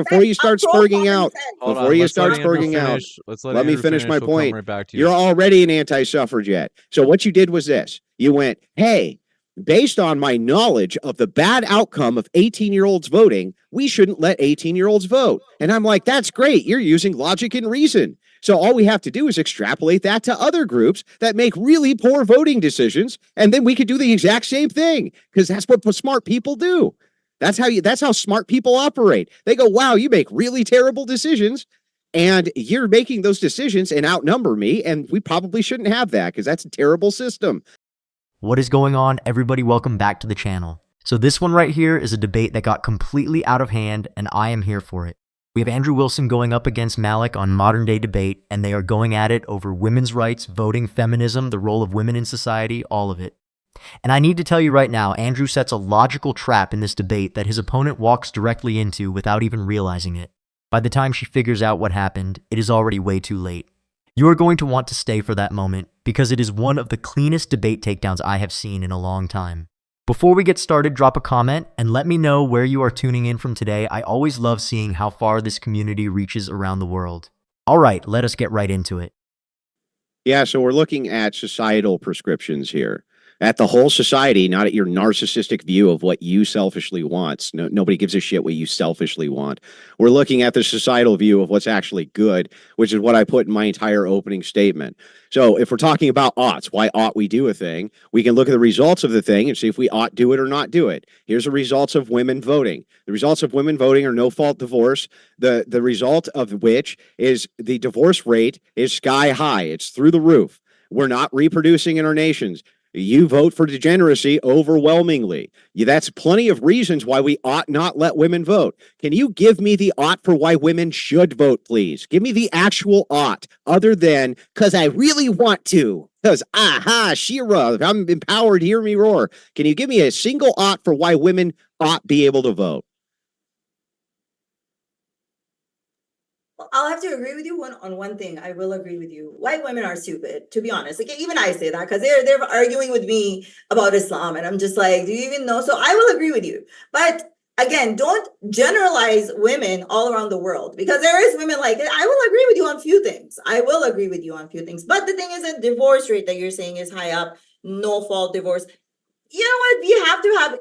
before you start spurging out, let me finish my point. You're already an anti-suffragette. So what you did was this. You went, hey, based on my knowledge of the bad outcome of 18-year-olds voting, we shouldn't let 18-year-olds vote. And I'm like, that's great. You're using logic and reason. So all we have to do is extrapolate that to other groups that make really poor voting decisions, and then we could do the exact same thing, because that's what smart people do. That's how smart people operate. They go, wow, you make really terrible decisions, and you're making those decisions and outnumber me, and we probably shouldn't have that because that's a terrible system. What is going on, everybody? Welcome back to the channel. So this one right here is a debate that got completely out of hand, and I am here for it. We have Andrew Wilson going up against Malik on modern day debate, and they are going at it over women's rights, voting, feminism, the role of women in society, all of it. And I need to tell you right now, Andrew sets a logical trap in this debate that his opponent walks directly into without even realizing it. By the time she figures out what happened, it is already way too late. You are going to want to stay for that moment, because it is one of the cleanest debate takedowns I have seen in a long time. Before we get started, drop a comment and let me know where you are tuning in from today. I always love seeing how far this community reaches around the world. All right, let us get right into it. Yeah, so we're looking at societal prescriptions here. At the whole society, not at your narcissistic view of what you selfishly want. Nobody gives a shit what you selfishly want. We're looking at the societal view of what's actually good, which is what I put in my entire opening statement. So if we're talking about oughts, why ought we do a thing? We can look at the results of the thing and see if we ought do it or not do it. Here's the results of women voting. The results of women voting are no-fault divorce, the result of which is the divorce rate is sky high. It's through the roof. We're not reproducing in our nations. You vote for degeneracy overwhelmingly. That's plenty of reasons why we ought not let women vote. Can you give me the ought for why women should vote, please? Give me the actual ought, other than, because I really want to. Because, Shira, if I'm empowered, hear me roar. Can you give me a single ought for why women ought be able to vote? I'll have to agree with you on one thing. I will agree with you. White women are stupid, to be honest. Like, even I say that because they're arguing with me about Islam, and I'm just like, do you even know? So I will agree with you. But again, don't generalize women all around the world, because there is women like it. I will agree with you on a few things. But the thing is, that divorce rate that you're saying is high up, no fault divorce. You know what?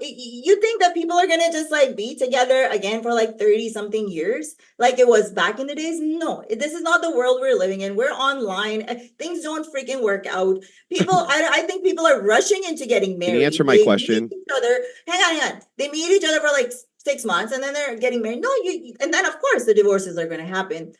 You think that people are going to just like be together again for like 30 something years like it was back in the days? No, this is not the world we're living in. We're online. Things don't freaking work out. People, I think people are rushing into getting married. Can you answer my question? Hang on. They meet each other for like 6 months and then they're getting married. No, and then of course the divorces are going to happen.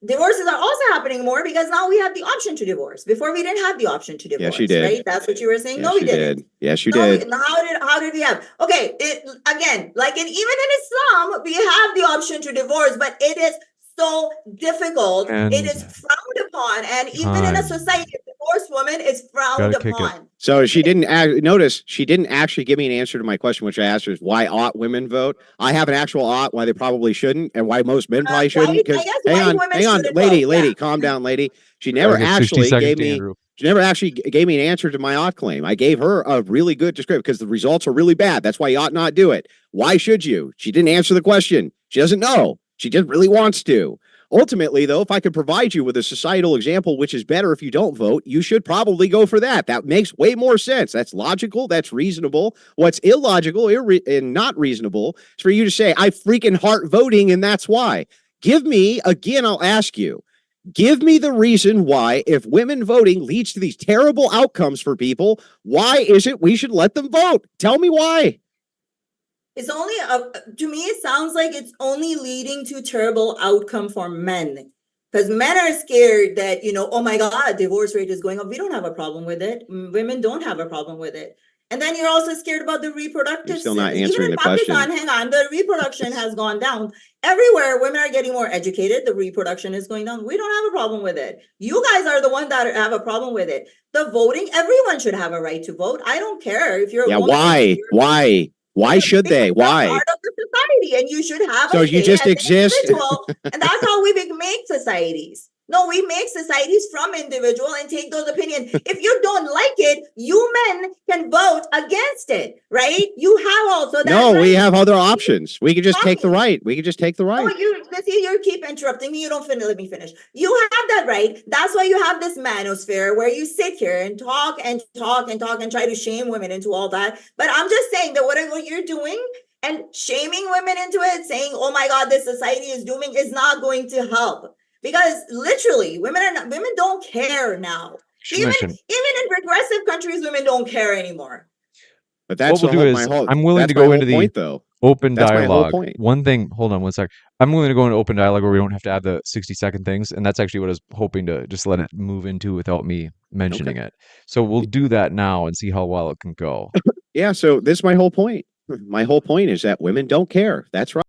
Divorces are also happening more because now we have the option to divorce. Before we didn't have the option to divorce. Yes, you did. Right? That's what you were saying. Yes, no, we didn't. Yes, you did. How did we have? Okay, again, like even in Islam, we have the option to divorce, but it is so difficult. It is frowned upon, and even in a society, a divorced woman is frowned upon. So she didn't actually give me an answer to my question, which I asked her is why ought women vote? I have an actual ought why they probably shouldn't, and why most men probably shouldn't. Because hang on, lady, calm down, lady. She never actually gave me. She never actually gave me an answer to my ought claim. I gave her a really good description because the results are really bad. That's why you ought not do it. Why should you? She didn't answer the question. She doesn't know. She just really wants to. Ultimately, though, if I could provide you with a societal example, which is better if you don't vote, you should probably go for that. That makes way more sense. That's logical. That's reasonable. What's illogical and not reasonable is for you to say, I freaking heart voting, and that's why. Give me, again, I'll ask you, give me the reason why, if women voting leads to these terrible outcomes for people, why is it we should let them vote? Tell me why. It's only, to me, it sounds like it's only leading to terrible outcome for men. Because men are scared that, oh my God, divorce rate is going up. We don't have a problem with it. Women don't have a problem with it. And then you're also scared about the reproductive You're still not answering the question. Hang on, the reproduction has gone down. Everywhere, women are getting more educated. The reproduction is going down. We don't have a problem with it. You guys are the ones that have a problem with it. The voting, everyone should have a right to vote. I don't care if you're a woman. Why? Why should they? Why? Part of the society, and you should have. So you just exist, and that's how we make societies. No, we make societies from individual and take those opinions. If you don't like it, you men can vote against it, right? You have also that. No, right. we have other options. We could just take the Talking. right. We could just take the Oh, right. you see, you keep interrupting me. You don't let me finish. You have that right. That's why you have this manosphere where you sit here and talk and talk and talk and try to shame women into all that. But I'm just saying that what you're doing and shaming women into it, saying, "Oh my God, this society is dooming," is not going to help. Because literally, women don't care now. Even in progressive countries, women don't care anymore. But that's what we'll do is I'm willing to go into the though. open That's my whole dialogue. point. One thing, hold on one sec. I'm willing to go into open dialogue where we don't have to add the 60-second things, and that's actually what I was hoping to just let it move into without me mentioning it. So we'll do that now and see how well it can go. Yeah, so this is my whole point. My whole point is that women don't care. That's right.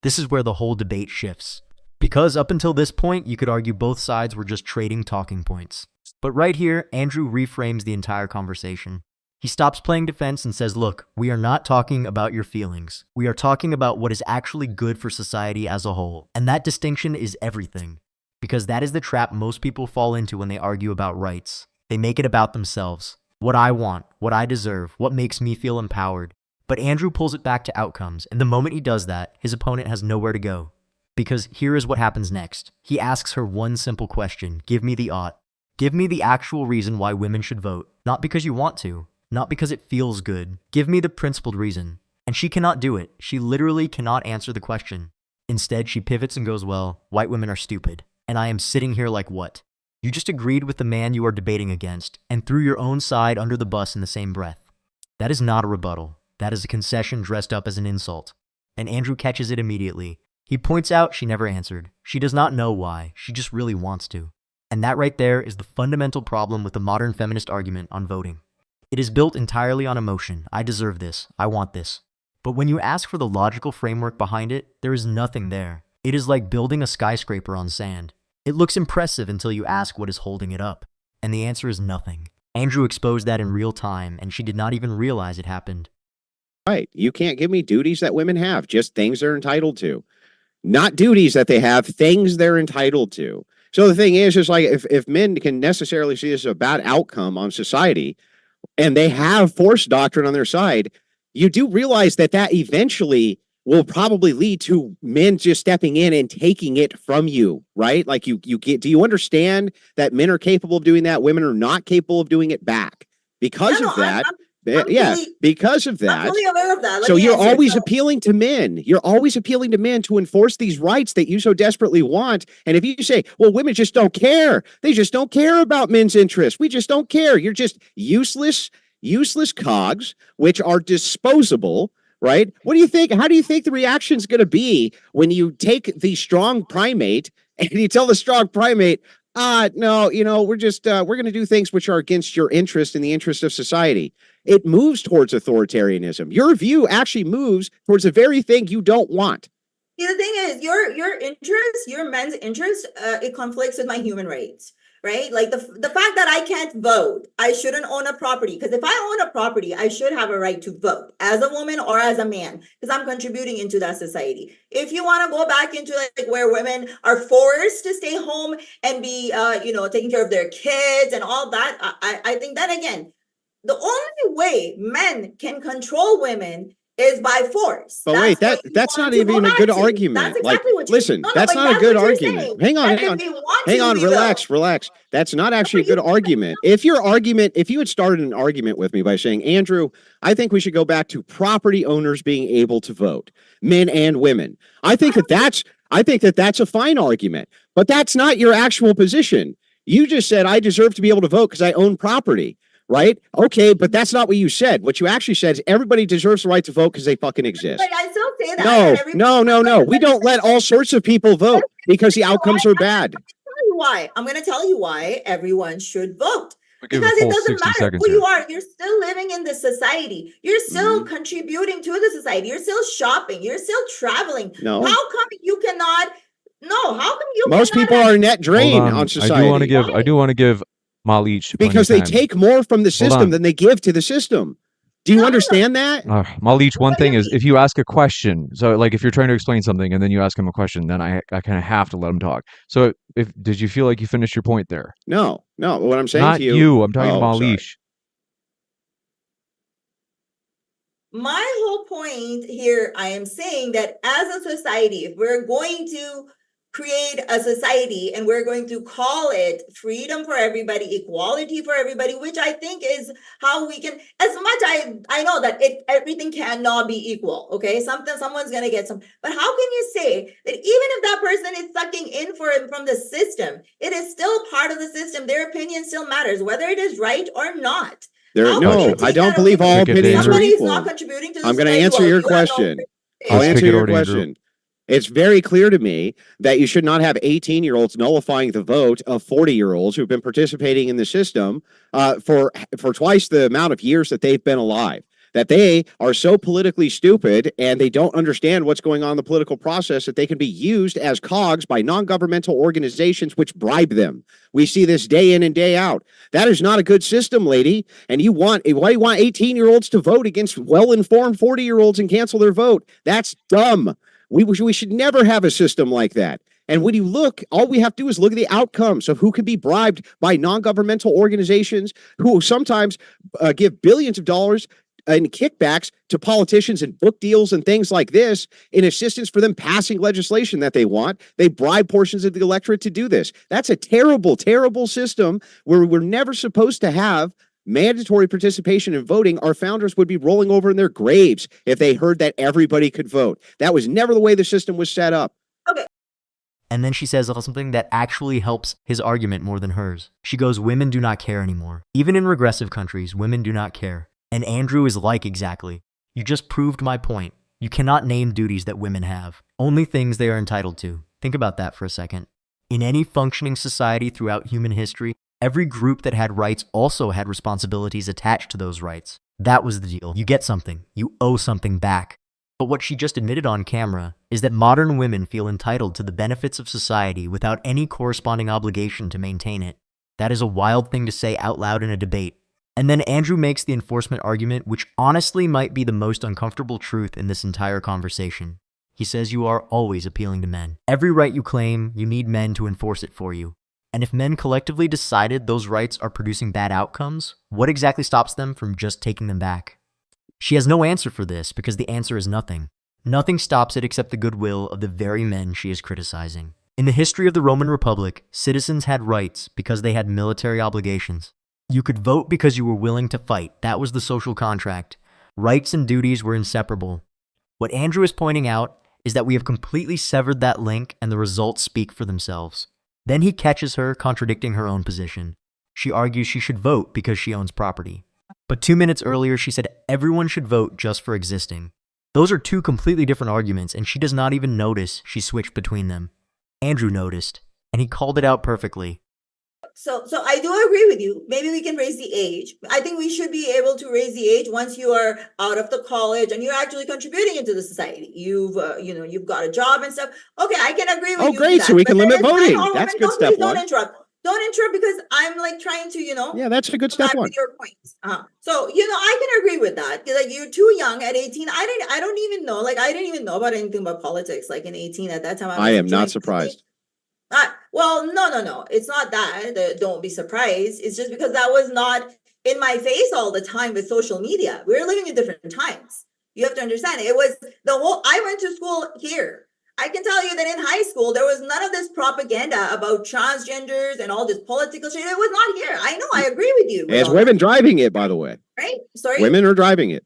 This is where the whole debate shifts. Because up until this point, you could argue both sides were just trading talking points. But right here, Andrew reframes the entire conversation. He stops playing defense and says, look, we are not talking about your feelings. We are talking about what is actually good for society as a whole. And that distinction is everything. Because that is the trap most people fall into when they argue about rights. They make it about themselves. What I want, what I deserve, what makes me feel empowered. But Andrew pulls it back to outcomes, and the moment he does that, his opponent has nowhere to go. Because here is what happens next. He asks her one simple question, give me the ought. Give me the actual reason why women should vote. Not because you want to, not because it feels good. Give me the principled reason. And she cannot do it. She literally cannot answer the question. Instead, she pivots and goes, well, white women are stupid. And I am sitting here like what? You just agreed with the man you are debating against and threw your own side under the bus in the same breath. That is not a rebuttal. That is a concession dressed up as an insult. And Andrew catches it immediately. He points out she never answered. She does not know why. She just really wants to. And that right there is the fundamental problem with the modern feminist argument on voting. It is built entirely on emotion. I deserve this. I want this. But when you ask for the logical framework behind it, there is nothing there. It is like building a skyscraper on sand. It looks impressive until you ask what is holding it up. And the answer is nothing. Andrew exposed that in real time, and she did not even realize it happened. Right. You can't give me duties that women have, just things they're entitled to. Not duties that they have, things they're entitled to. So the thing is like if men can necessarily see this as a bad outcome on society and they have force doctrine on their side, you do realize that eventually will probably lead to men just stepping in and taking it from you, right? Like do you understand that men are capable of doing that? Women are not capable of doing it back because of that. Because of that. I'm fully aware of that. So you're always appealing to men. You're always appealing to men to enforce these rights that you so desperately want. And if you say, well, women just don't care. They just don't care about men's interests. We just don't care. You're just useless cogs, which are disposable, right? What do you think? How do you think the reaction is going to be when you take the strong primate and you tell the strong primate, no, we're going to do things which are against your interest and the interest of society. It moves towards authoritarianism. Your view actually moves towards the very thing you don't want. See, the thing is, your interest, your men's interest, it conflicts with my human rights, right? Like the fact that I can't vote, I shouldn't own a property. Because if I own a property, I should have a right to vote as a woman or as a man, because I'm contributing into that society. If you want to go back into like where women are forced to stay home and be, taking care of their kids and all that, I think that again, the only way men can control women is by force. But wait, that's not even a good argument. That's exactly what listen, that's not a good argument. Hang on, relax. That's not actually a good argument. If you had started an argument with me by saying, Andrew, I think we should go back to property owners being able to vote, men and women. I think that's a fine argument, but that's not your actual position. You just said I deserve to be able to vote because I own property. Right? Okay, but that's not what you said. What you actually said is everybody deserves the right to vote because they fucking exist. But I still say that. No. We don't let all sorts of people vote because the outcomes are bad. I'm going to tell you why everyone should vote. Because it doesn't matter who you are. You're still living in this society. You're still contributing to the society. You're still shopping. You're still traveling. No. How come you cannot? No, how come you Most people are net drain on society. I do want to give Malich because they take more from the system than they give to the system. Do you No, no, no. understand that? Malich, one What do thing you is mean? if you ask a question, so like if you're trying to explain something and then you ask him a question, then I kind of have to let him talk. So if did you feel like you finished your point there? No, no. What I'm saying Not to you, you. I'm talking to oh, sorry. Malich. My whole point here, I am saying that as a society, if we're going to create a society and we're going to call it freedom for everybody, equality for everybody, which I think is how we can, as much I know that everything cannot be equal. Okay, someone's gonna get some, but how can you say that even if that person is sucking in from the system, it is still part of the system, their opinion still matters, whether it is right or not. No, I don't believe all Pick a opinions are Andrew. Somebody is not equal. contributing to the I'm going to society. answer Well, your you have no question. say. I'll Let's answer kick it your over to Andrew. question. It's very clear to me that you should not have 18-year-olds nullifying the vote of 40-year-olds who've been participating in the system for twice the amount of years that they've been alive. That they are so politically stupid and they don't understand what's going on in the political process that they can be used as cogs by non-governmental organizations which bribe them. We see this day in and day out. That is not a good system, lady. And why do you want 18-year-olds to vote against well-informed 40-year-olds and cancel their vote? That's dumb. We should never have a system like that. And when you look, all we have to do is look at the outcomes of who can be bribed by non-governmental organizations who sometimes give billions of dollars in kickbacks to politicians and book deals and things like this in assistance for them passing legislation that they want. They bribe portions of the electorate to do this. That's a terrible, terrible system where we're never supposed to have mandatory participation in voting. Our founders would be rolling over in their graves if they heard that everybody could vote. That was never the way the system was set up. Okay. And then she says something that actually helps his argument more than hers. She goes, women do not care anymore. Even in regressive countries, women do not care. And Andrew is like, exactly. You just proved my point. You cannot name duties that women have. Only things they are entitled to. Think about that for a second. In any functioning society throughout human history, every group that had rights also had responsibilities attached to those rights. That was the deal. You get something. You owe something back. But what she just admitted on camera is that modern women feel entitled to the benefits of society without any corresponding obligation to maintain it. That is a wild thing to say out loud in a debate. And then Andrew makes the enforcement argument, which honestly might be the most uncomfortable truth in this entire conversation. He says you are always appealing to men. Every right you claim, you need men to enforce it for you. And if men collectively decided those rights are producing bad outcomes, what exactly stops them from just taking them back? She has no answer for this because the answer is nothing. Nothing stops it except the goodwill of the very men she is criticizing. In the history of the Roman Republic, citizens had rights because they had military obligations. You could vote because you were willing to fight. That was the social contract. Rights and duties were inseparable. What Andrew is pointing out is that we have completely severed that link and the results speak for themselves. Then he catches her contradicting her own position. She argues she should vote because she owns property. But 2 minutes earlier, she said everyone should vote just for existing. Those are two completely different arguments, and she does not even notice she switched between them. Andrew noticed, and he called it out perfectly. So I do agree with you. Maybe we can raise the age. I think we should be able to raise the age once you are out of the college and you're actually contributing into the society. You've got a job and stuff. Okay, I can agree with you. Oh, great! So we can limit voting. That's good step one. Don't interrupt. Don't interrupt because I'm like trying to, Yeah, that's a good step one. with your points. So I can agree with that. Like you're too young at 18. I don't even know. Like I didn't even know about anything about politics. Like in 18 at that time. I am not surprised. Well, no. It's not that. Don't be surprised. It's just because that was not in my face all the time with social media. We're living in different times. You have to understand. It was I went to school here. I can tell you that in high school, there was none of this propaganda about transgenders and all this political shit. It was not here. I know. I agree with you. As women driving it, by the way. Right? Sorry? Women are driving it.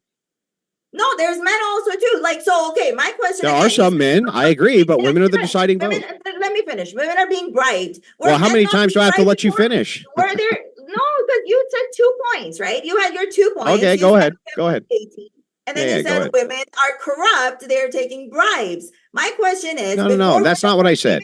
No, there's men also too. Like, so, okay, my question There are some men, I agree, but women are the deciding vote. Let me finish. Women are being bribed. Well, how many times do I have to let you finish? Were there, no, because you said 2 points, right? You had your 2 points. Okay, go ahead. Go ahead. 18. And then you said women are corrupt. They're taking bribes. My question is. No, that's not what I said.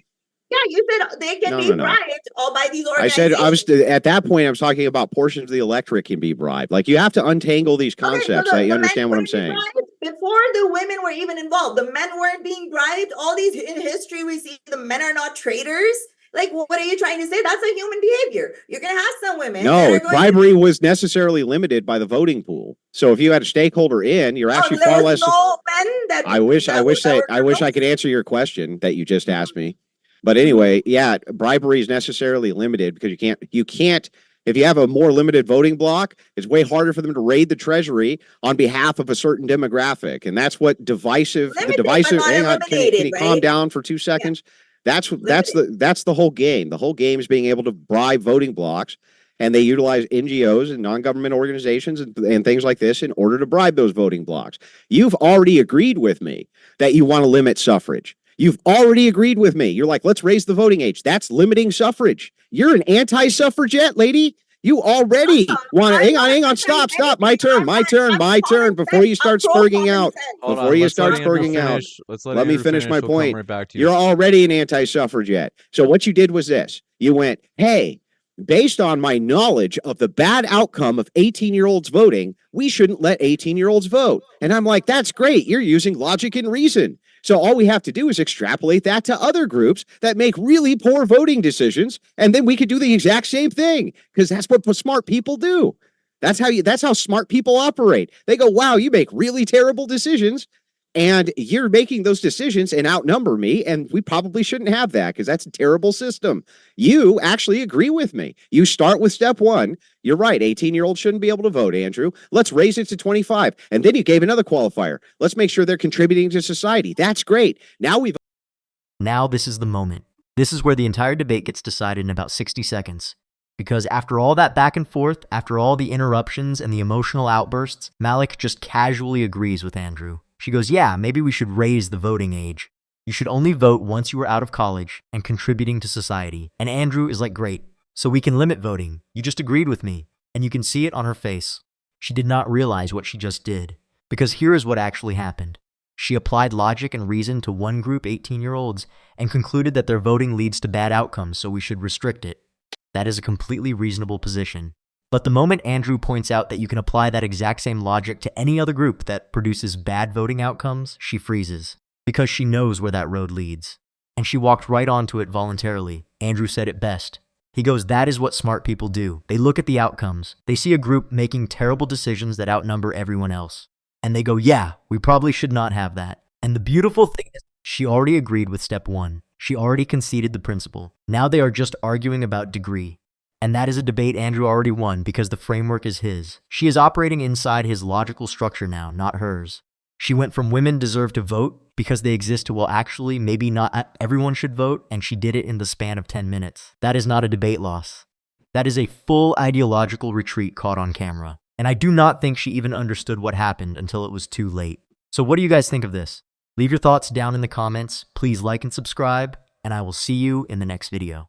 Yeah, you said they can be bribed all by these organizations. I said at that point I was talking about portions of the electorate can be bribed. Like you have to untangle these concepts so that you understand what I'm saying. Before the women were even involved, the men weren't being bribed. All these in history we see the men are not traitors. Like, what are you trying to say? That's a human behavior. You're going to have some women. No, that are going bribery was necessarily limited by the voting pool. So if you had a stakeholder in, you're actually there far was less. no men that I wish that I were could answer your question that you just asked me. But anyway, yeah, bribery is necessarily limited because you can't if you have a more limited voting block, it's way harder for them to raid the treasury on behalf of a certain demographic. And that's what the divisive hang on, can you calm down for 2 seconds? That's the whole game. The whole game is being able to bribe voting blocks, and they utilize NGOs and non-government organizations and things like this in order to bribe those voting blocks. You've already agreed with me that you want to limit suffrage. You've already agreed with me. You're like, let's raise the voting age. That's limiting suffrage. You're an anti-suffragette, lady. You already want to hang on, stop. My turn. Before you start spurging out. Let me finish my point. You're already an anti-suffragette. So what you did was this. You went, hey, based on my knowledge of the bad outcome of 18-year-olds voting, we shouldn't let 18-year-olds vote. And I'm like, that's great. You're using logic and reason. So all we have to do is extrapolate that to other groups that make really poor voting decisions, and then we could do the exact same thing because that's what smart people do. That's how smart people operate. They go, wow, you make really terrible decisions, and you're making those decisions and outnumber me, and we probably shouldn't have that because that's a terrible system. You actually agree with me. You start with step one. You're right. 18-year-olds shouldn't be able to vote, Andrew. Let's raise it to 25. And then you gave another qualifier. Let's make sure they're contributing to society. That's great. Now this is the moment. This is where the entire debate gets decided in about 60 seconds. Because after all that back and forth, after all the interruptions and the emotional outbursts, Malik just casually agrees with Andrew. She goes, yeah, maybe we should raise the voting age. You should only vote once you are out of college and contributing to society. And Andrew is like, great. So we can limit voting. You just agreed with me. And you can see it on her face. She did not realize what she just did. Because here is what actually happened. She applied logic and reason to one group, 18-year-olds, and concluded that their voting leads to bad outcomes, so we should restrict it. That is a completely reasonable position. But the moment Andrew points out that you can apply that exact same logic to any other group that produces bad voting outcomes, she freezes. Because she knows where that road leads. And she walked right onto it voluntarily. Andrew said it best. He goes, that is what smart people do. They look at the outcomes. They see a group making terrible decisions that outnumber everyone else. And they go, yeah, we probably should not have that. And the beautiful thing is, she already agreed with step one. She already conceded the principle. Now they are just arguing about degree. And that is a debate Andrew already won because the framework is his. She is operating inside his logical structure now, not hers. She went from women deserve to vote because they exist to, well, actually, maybe not everyone should vote, and she did it in the span of 10 minutes. That is not a debate loss. That is a full ideological retreat caught on camera. And I do not think she even understood what happened until it was too late. So what do you guys think of this? Leave your thoughts down in the comments. Please like and subscribe, and I will see you in the next video.